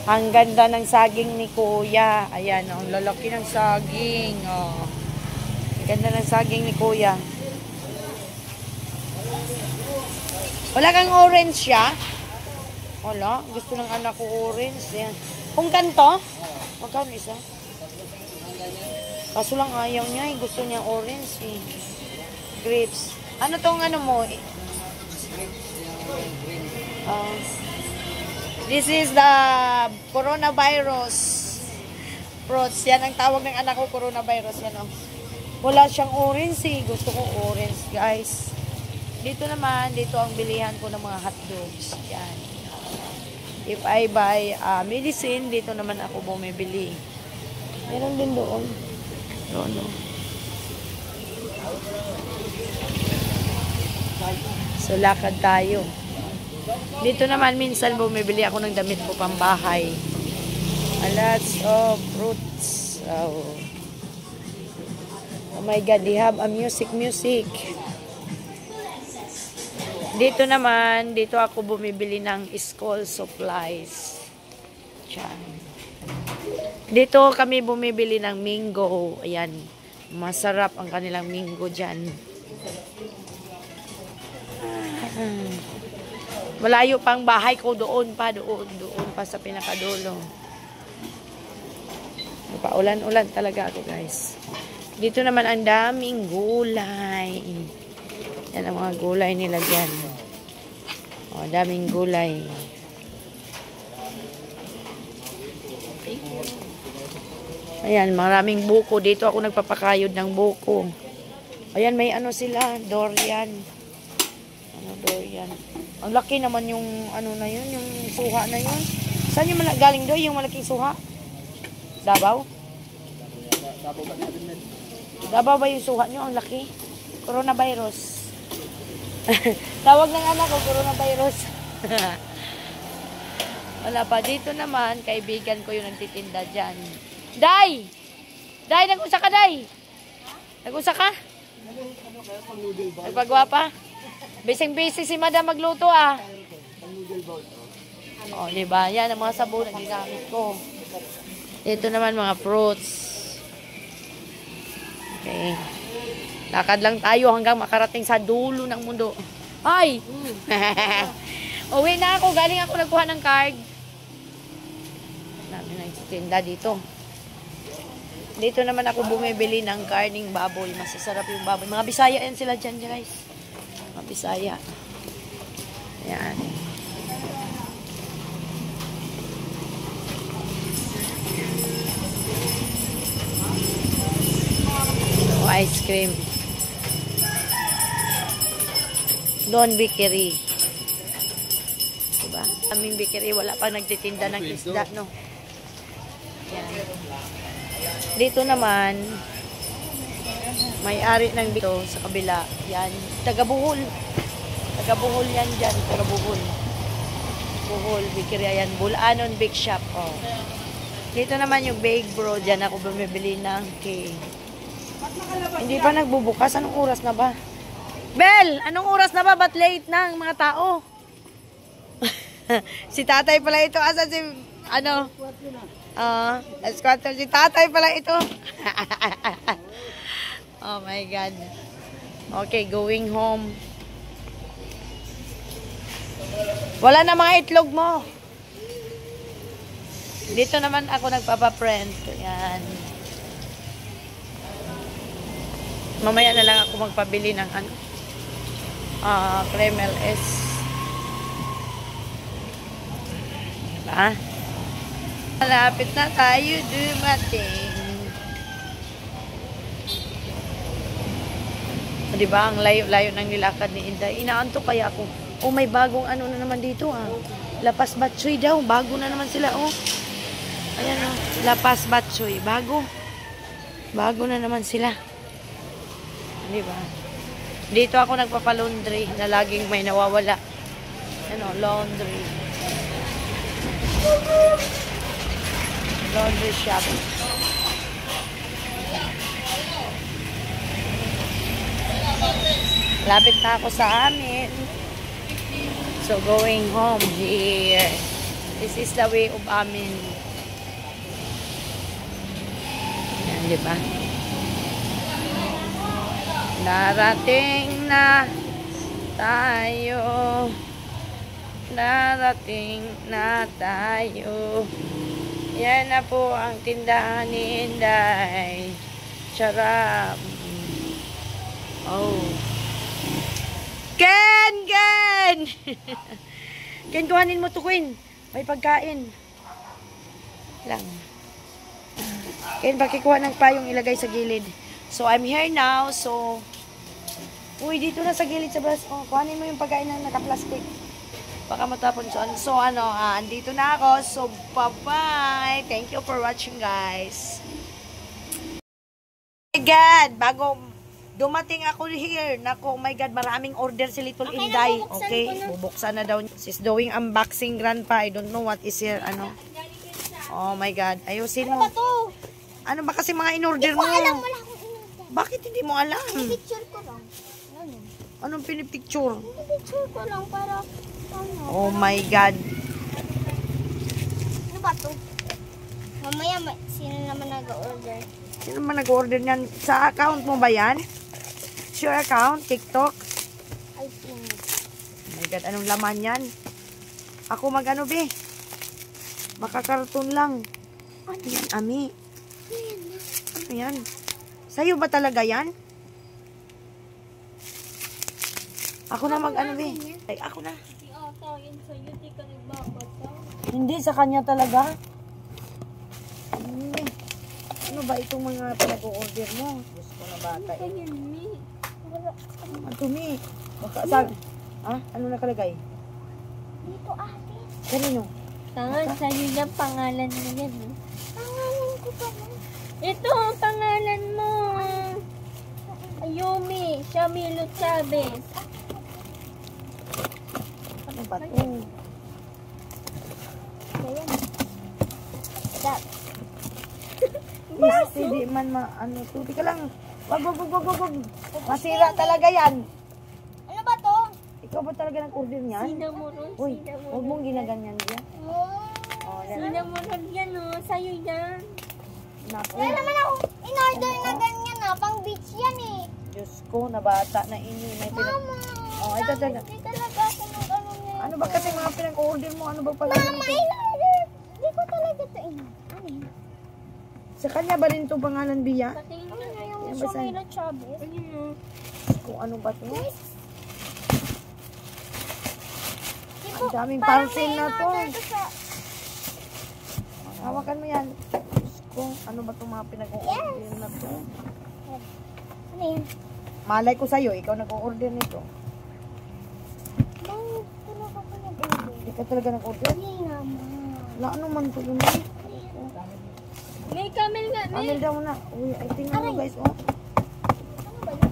A: Ang ganda ng saging ni Kuya. Ayan, no? Ang lalaki ng saging. Oh. Ang ganda ng saging ni Kuya. Wala kang orange siya? Wala. Gusto ng anak ko orange. Ayan. Kung ganito, magkano isa? Kaso lang ayaw niya. Gusto niya orange. Eh. Grapes. Ano tong ano mo? This is the coronavirus fruits. Yan ang tawag ng anak ko, coronavirus. Yan, oh. Wala siyang orange eh. Gusto ko orange, guys. Dito naman, dito ang bilihan ko ng mga hotdogs. Yan. If I buy medicine, dito naman ako bumibili. Meron din doon. Doon, no. So, lakad tayo. Dito naman, minsan bumibili ako ng damit ko pambahay. Lots of fruits. Oh my God, they have a music. Dito naman, dito ako bumibili ng school supplies. Diyan. Dito kami bumibili ng mango. Ayan. Masarap ang kanilang mango dyan. Malayo pang bahay ko doon pa sa pinakadulo. Paulan-ulan talaga ako, guys. Dito naman ang daming gulay. Yan ang mga gulay nila dyan. O, daming gulay. Ayan, maraming buko. Dito ako nagpapakayod ng buko. Ayan, may ano sila, durian. Durian. Ang laki naman yung ano na yun, yung suha na yun. Saan yung galing doon, yung malaking suha? Davao? Davao ba yung suha nyo? Ang laki. Coronavirus. Tawag ng anak ko, coronavirus. Wala pa. Dito naman, kaibigan ko yung nagtitinda dyan. Day! Day, nag-usa ka, Day? Nag-usa ka? Nagpagwapa? Bising-busy si Madam magluto, ah. O, diba? Yan ang mga sabon na ginamit ko. Ito naman mga fruits. Okay. Lakad lang tayo hanggang makarating sa dulo ng mundo. Ay! Uwi na ako. Galing ako nagkuha ng card. Namin nagtitinda dito. Dito naman ako bumibili ng karning baboy. Masasarap yung baboy. Mga Bisaya yan sila dyan, guys. Mga Bisaya. Ayan. Ice cream. Don Bakery. Diba? Aming bakery, wala pa nagtitinda ng isda, no? Yan. Dito naman, may-ari ng dito sa kabila. Yan. Taga-Buhol. Taga-Buhol yan dyan. Taga-Buhol. Buhol, bakery. Ayan. Bulanon Bake Shop. Oh. Dito naman yung Bake Bro. Dyan ako bumibili ng cake. Hindi pa nagbubukas. Anong oras na ba? Bel! Anong oras na ba? Ba't late na ang mga tao? Si tatay pala ito. Asa si... Ano? Si tatay pala ito. Oh my God. Okay, going home. Wala na mga itlog mo. Dito naman ako nagpapaprint. Yan. Mamaya na lang ako magpabili ng ano. Kremel S. Diba? Malapit na tayo dumating. Diba? Ang layo-layo ng nilakad ni Inday. Inaantok kaya ako. Oh, may bagong ano na naman dito, ah. Lapas Batchoy daw. Bago na naman sila, oh. Ayan, oh. Lapas Batchoy. Bago. Bago na naman sila. Diba? Dito ako nagpapalaundry na laging may nawawala. Ano, laundry. Laundry shop. Lapit na ako sa amin. So, going home here. This is the way of amin. Yan, diba? Narating na tayo. Narating na tayo. Yan na po ang tindahan ni Inday. Charap. Oh. Ken! Ken! Ken, kuhanin mo to, Queen. May pagkain. Lang. Ken, pakikuha ng payong ilagay sa gilid. So, I'm here now. So, uy, dito na sa gilid sa bras. Oh, kuhanin mo yung pagkain na naka-plastic. Baka matapon siya. So, ano, andito na ako. So, bye-bye. Thank you for watching, guys. Oh my God, bago dumating ako here. Nako, oh my God, maraming order si Little Inday. Okay, bubuksan na daw. She's doing unboxing, grandpa. I don't know what is here, ano. Oh my God, ayusin mo.
B: Ano ba to?
A: Ano ba kasi mga in-order mo?
B: Hindi ko alam, wala akong in-order.
A: Bakit hindi mo alam?
B: Picture ko lang. Ano?
A: Anong pinipicture?
B: Picture ko lang para, ano?
A: Oh my God.
B: Ano ba to? Mamaya, sino naman nag-order?
A: Sino man nag-order niyan? Sa account mo ba yan? Your account? TikTok?
B: I think.
A: Oh my God, anong laman yan? Ako mag-ano, be? Makakarton lang. Ano yan, Ami? Ano yan? Sa'yo ba talaga yan? Ako na mag-ano, be? Ay, ako na. Hindi, sa kanya talaga. Ano ba itong mga pinag-order mo? Gusto ko na bata eh. Ang dumi. Baka saan? Ha? Ano nakalagay?
B: Dito, ate.
A: Kanino?
B: Tangan, sa'yo lang pangalan mo yan. Pangalan ko pa lang. Ito ang pangalan mo. Ayumi, Shamilo Chavez.
A: Ano ba to?
B: Ayan. That.
A: Yes, hindi man ano to. Di ka lang. Wag. Masira talaga yan.
B: Ano ba to?
A: Ikaw ba talaga nag-order niyan?
B: Sinamurun.
A: Uy, huwag mong ginaganyan yan. Oh, yan.
B: Sinamurun yan, oh. Sa'yo yan.
A: Naku.
B: Wala naman ako in-order na ganyan, ah. Pang beach yan, eh.
A: Diyos ko, nabata na ini. May
B: Mama.
A: Oh, ito talaga.
B: Hindi talaga ako nag-ano niya.
A: Ano ba kasi mga pinag-order mo? Ano ba pala?
B: Mama, in-order. Hindi ko talaga ito in-order. Ano yun?
A: Sa kanya ba rin itong pangalan, Bia?
B: Patingin ko na yung
A: Yan ba sa'yo?
B: Shamilo Chavez. Ano yun?
A: Kung ano ba ito?
B: Tipo,
A: Ang daming
B: parang
A: parcel
B: may
A: na to.
B: in-order ko sa...
A: Hawakan mo yan. Diyos ko, ano ba itong mga pinag-order na to?
B: Ano yun?
A: Malay ko sa'yo, ikaw nag-order nito.
B: Bakit talaga ko nag-order?
A: Hindi ka talaga nag-order?
B: Hindi naman.
A: Wala ano man ito yun.
B: May camel nga.
A: Amel daw na. Uy, ay tingnan mo guys, oh.
B: Ano ba yun?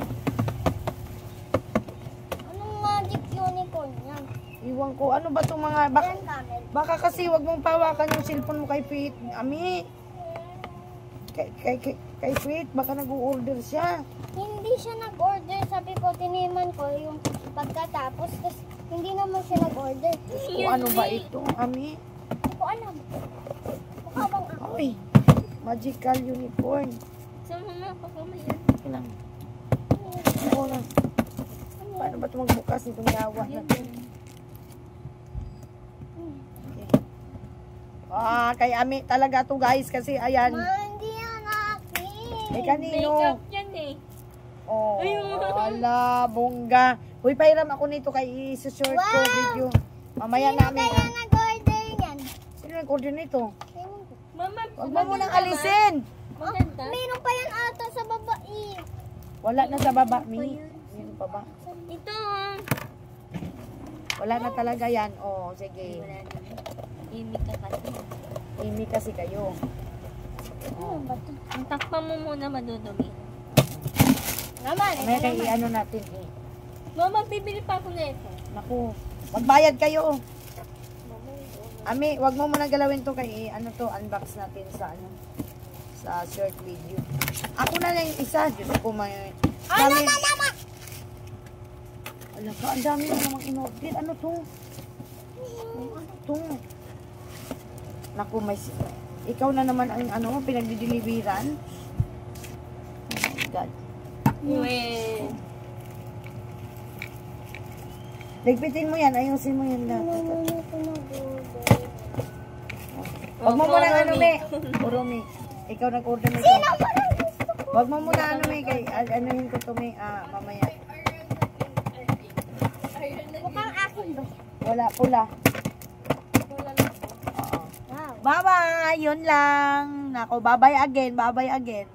B: Anong magic unicorn yan?
A: Iwan ko, ano ba itong mga...
B: Yan, camel.
A: Baka kasi wag mong pawakan yung cellphone mo kay Pete. Ami. Kay Pete, baka nag-order siya.
B: Hindi siya nag-order. Sabi ko, tiniman ko yung pagkatapos. Tapos, hindi naman siya nag-order.
A: Kung ano ba ito, Ami?
B: Hindi ko alam. Mukha bang ako?
A: Ay, magical unicorn.
B: Sa mga papamayan.
A: Ilang. Oo na. Paano ba ito magbukas nitong yawa na ito? Okay. Kay Ami talaga to guys kasi ayan.
B: Hindi yan akin.
A: Eh kanino?
B: Makeup yan eh.
A: Oh, wala, bongga. Uy, pahiram ako nito kay isa-short ko video. Mamaya namin.
B: Kaya nag-order yan.
A: Sino nag-order nito?
B: Mama,
A: Huwag mo munang alisin.
B: maganda. Meron pa yan ata sa babae.
A: Wala na sa baba, Mi. Meron pa ba?
B: Ito.
A: Wala na talaga yan. Oh, sige.
B: Imi ka kasi.
A: Amy kasi kayo.
B: Ano ba ito? Ang takpan mo muna madudumi. Naman,
A: May kay ano natin eh.
B: Mama, bibili pa ako na ito.
A: Naku, magbayad kayo. Ami, wag mo muna galawin to kay ano to, unbox natin sa ano sa short video. Ako na lang yung isa, Diyos ko may dami. Alam ka, ang dami na namang in-order. Ano to? Ano to? Naku, may ikaw na naman ang ano, pinagdi-deliveran. Oh my God.
B: Wait.
A: Ligpitin mo yan, ayusin mo yan lahat. Wag mo muna ano, me. Urumi. Ikaw nag-order nito. Wag mo muna ano, me. Kay, anuhin ko to, me. Mamaya.
B: Mukhang akin ba?
A: Wala, pula.
B: Wala lang.
A: Oo.
B: Wow.
A: Bye-bye. Yun lang. Nako, bye-bye again. Bye-bye again.